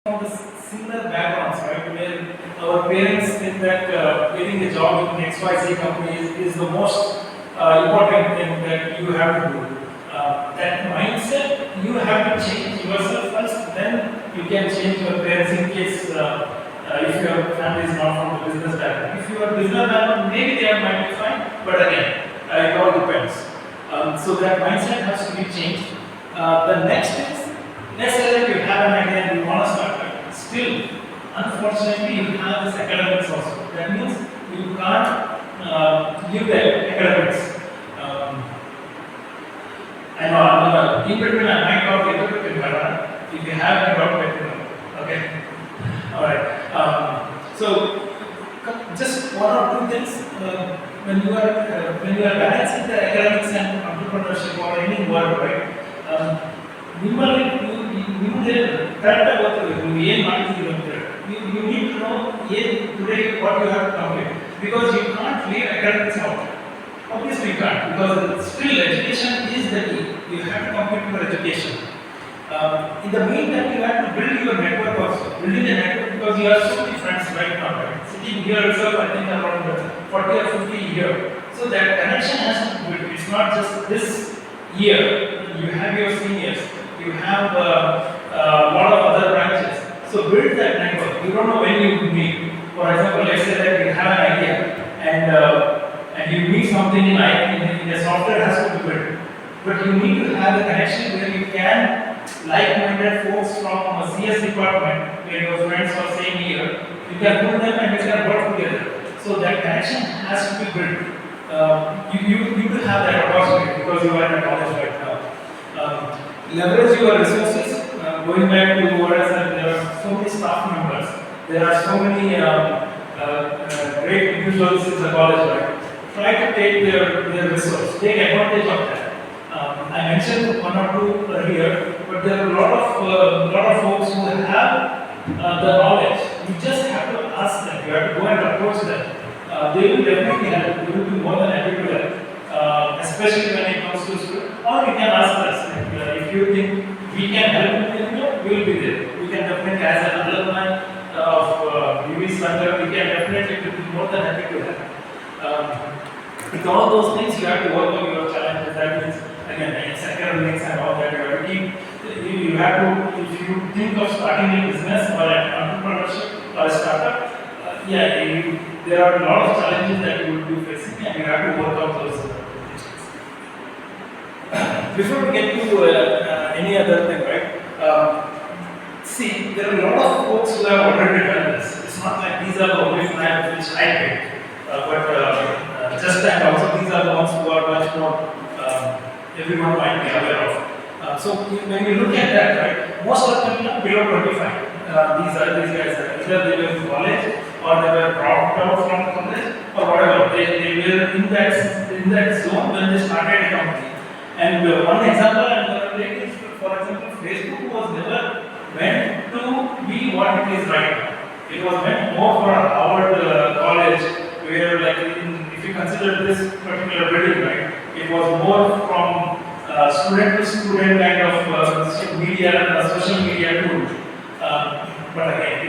from the similar backgrounds, right? Where our parents think that getting a job in XYZ company is the most important thing that you have to do. That mindset, you have to change yourself first, then you can change your parents in case if your family is not from the business background. If you are business background, maybe they might be fine, but again, it all depends. So that mindset has to be changed. The next is, let's say that you have an idea and you want to start it. Still, unfortunately, you have this academics also. That means you can't give the academics. I know in between I might talk a little bit in Kannada. If you have any doubt, let me know. Okay. All right. So just one or two things when you are balancing the academics and entrepreneurship or any work, right? ನಿಮ್ಮಲ್ಲಿ ನಿಮಗೆ ಕರೆಕ್ಟಾಗಿ ಗೊತ್ತಿರಬೇಕು ನೀವು ಏನು ಮಾಡ್ತಿದ್ದೀರಿ ಅಂತ ಹೇಳಿ you need to know today what you have to complete because you can't leave academics out. Obviously you can't because still education is the key. You have to complete your education. In the meantime, you have to build your network also. Building a network because you have so many friends right now, right? Sitting here itself, I think around 40 or 50 here. So that connection has to be built. It's not just this year. You have your seniors. You have a lot of other branches. So build that network. You don't know when you will meet. For example, let's say that you have an idea and you meet something in the software has to be built. But you need to have a connection where you can like-minded folks from a CS department, where your friends are same year, you can put them and you can work together. So that connection has to be built. You will have that opportunity because you are in college right now. Leverage your resources. Going back to what I said, there are so many staff members. There are so many great individuals in the college, right? Try to take their resource. Take advantage of that. I mentioned one or two earlier, but there are a lot of folks who have the knowledge. You just have to ask them. You have to go and approach them. They will definitely help. They will be more than happy to help, especially when it comes to school. Or you can ask us if you think we can help you. We will be there. We can definitely, as an alumni of UV Center, we can definitely be more than happy to help. With all those things, you have to work on your challenges. That means, again, it's academics and all that. You have to keep. You have to, if you think of starting a business or an entrepreneurship or a startup, there are a lot of challenges that you will be facing, and you have to work out those things. Before we get to any other thing, right? See, there are a lot of folks who have already done this. It's not like these are the only plans which I picked, but just that also these are the ones who are much more everyone might be aware of. So when you look at that, right, most of them are below 25. These guys are either they were in college or they were dropped out from college or whatever. They were in that zone when they started a company. And one example I'm going to take is, for example, Facebook was never meant to be what it is right now. It was meant more for Harvard College, where if you consider this particular building, right, it was more from student to student kind of social media tool. But again,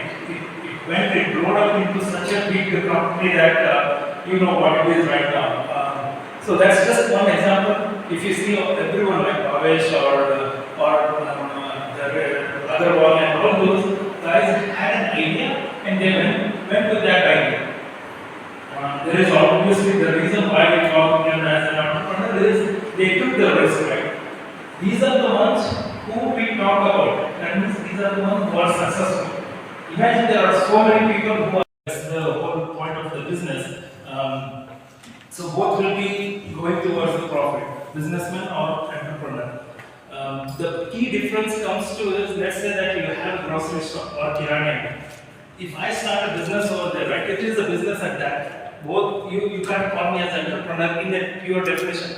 it blew up into such a big company that you know what it is right now. So that's just one example. If you see everyone like Bhavesh or the other one and all those guys had an idea and they went with that idea. There is obviously the reason why we call them as an entrepreneur is they took the risk, right? These are the ones who we talk about. That means these are the ones who are successful. Imagine there are so many people who are. That's the whole point of the business. So both will be going towards the profit, businessman or entrepreneur. The key difference comes to is, let's say that you have a grocery store or kirana. If I start a business over there, right, it is a business at that. Both you can't call me as an entrepreneur in a pure definition,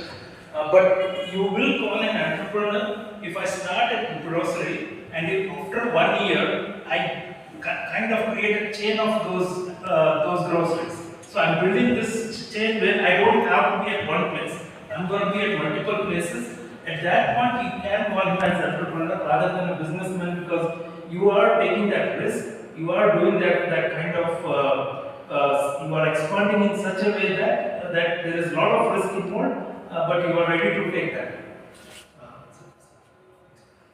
but you will call an entrepreneur if I start a grocery and if after 1 year I kind of create a chain of those groceries. So I'm building this chain where I don't have to be at one place. I'm going to be at multiple places. At that point, you can call him as an entrepreneur rather than a businessman because you are taking that risk, you are doing that kind of, you are expanding in such a way that there is a lot of risk involved, but you are ready to take that.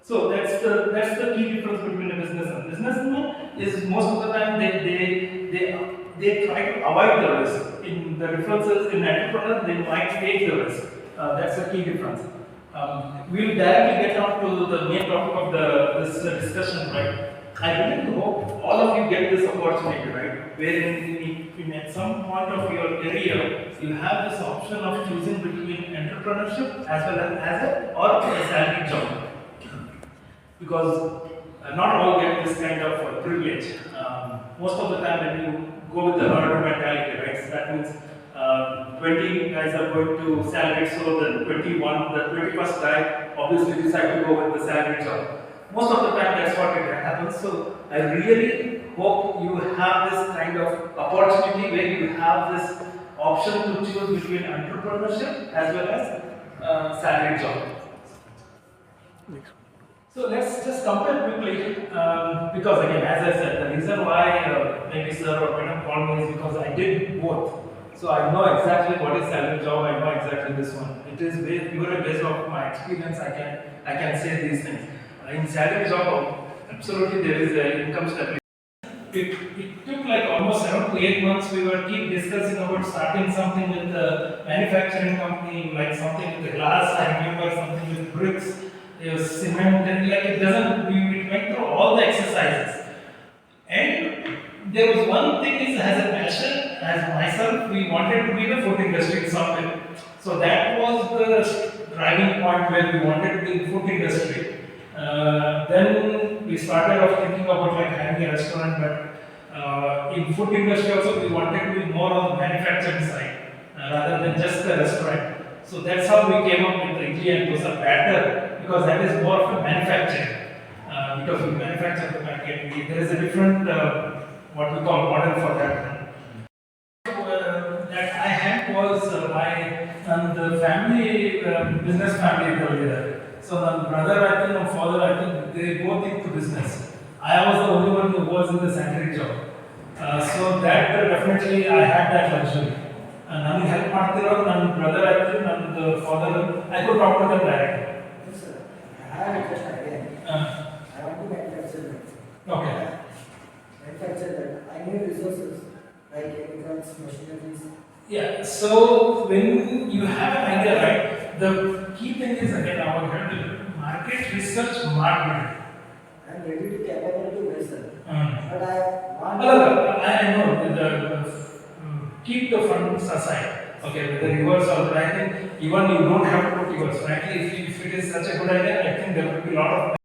So that's the key difference between a business and businessman is most of the time they try to avoid the risk. In the differences in entrepreneurs, they might take the risk. That's the key difference. We'll directly get on to the main topic of this discussion, right? I really hope all of you get this opportunity, right? Wherein at some point of your career, you have this option of choosing between entrepreneurship as well as a salary job. Because not all get this kind of privilege. Most of the time when you go with the herd mentality, right? So that means 20 guys are going to salary, so the 21st guy obviously decide to go with the salary job. Most of the time that's what it happens. So I really hope you have this kind of opportunity where you have this option to choose between entrepreneurship as well as salary job. So let's just compare quickly, because again, as I said, the reason why maybe sir or madam called me is because I did both. So I know exactly what is salary job, I know exactly this one. It is purely based off my experience, I can say these things. In salary job, absolutely there is an income stability. It took like almost 7 to 8 months. We were keep discussing about starting something with the manufacturing company, like something with the glass, I remember something with bricks. There was cement, and like it doesn't, we went through all the exercises. And there was one thing is as a passion, as myself, we wanted to be in the food industry in some way. So that was the driving point where we wanted to be in the food industry. Then we started off thinking about like having a restaurant, but in food industry also we wanted to be more on the manufacturing side rather than just the restaurant. So that's how we came up with the idli and dosa batter, because that is more of a manufacturing. Because we manufacture the packet, there is a different what we call model for that. That I had was the family business family over there. So my brother, I think, and father, I think they both into business. I was the only one who was in the salary job. So that definitely I had that luxury. Nani help ಮಾಡ್ತಿರೋ ನನ್ನ brother ಆಯ್ತು ನನ್ನ father, I could talk to them directly. Yes, sir. I have a question again. I want to manufacture that. Okay. Manufacture that. I need resources like chemicals, machineries. Yeah. So when you have an idea, right? The key thing is again our market research market. I am ready to capable to vessel. But I want. I know keep the funds aside. Okay, whether yours or I think even you don't have to put yours. Frankly, if it is such a good idea, I think there will be a lot of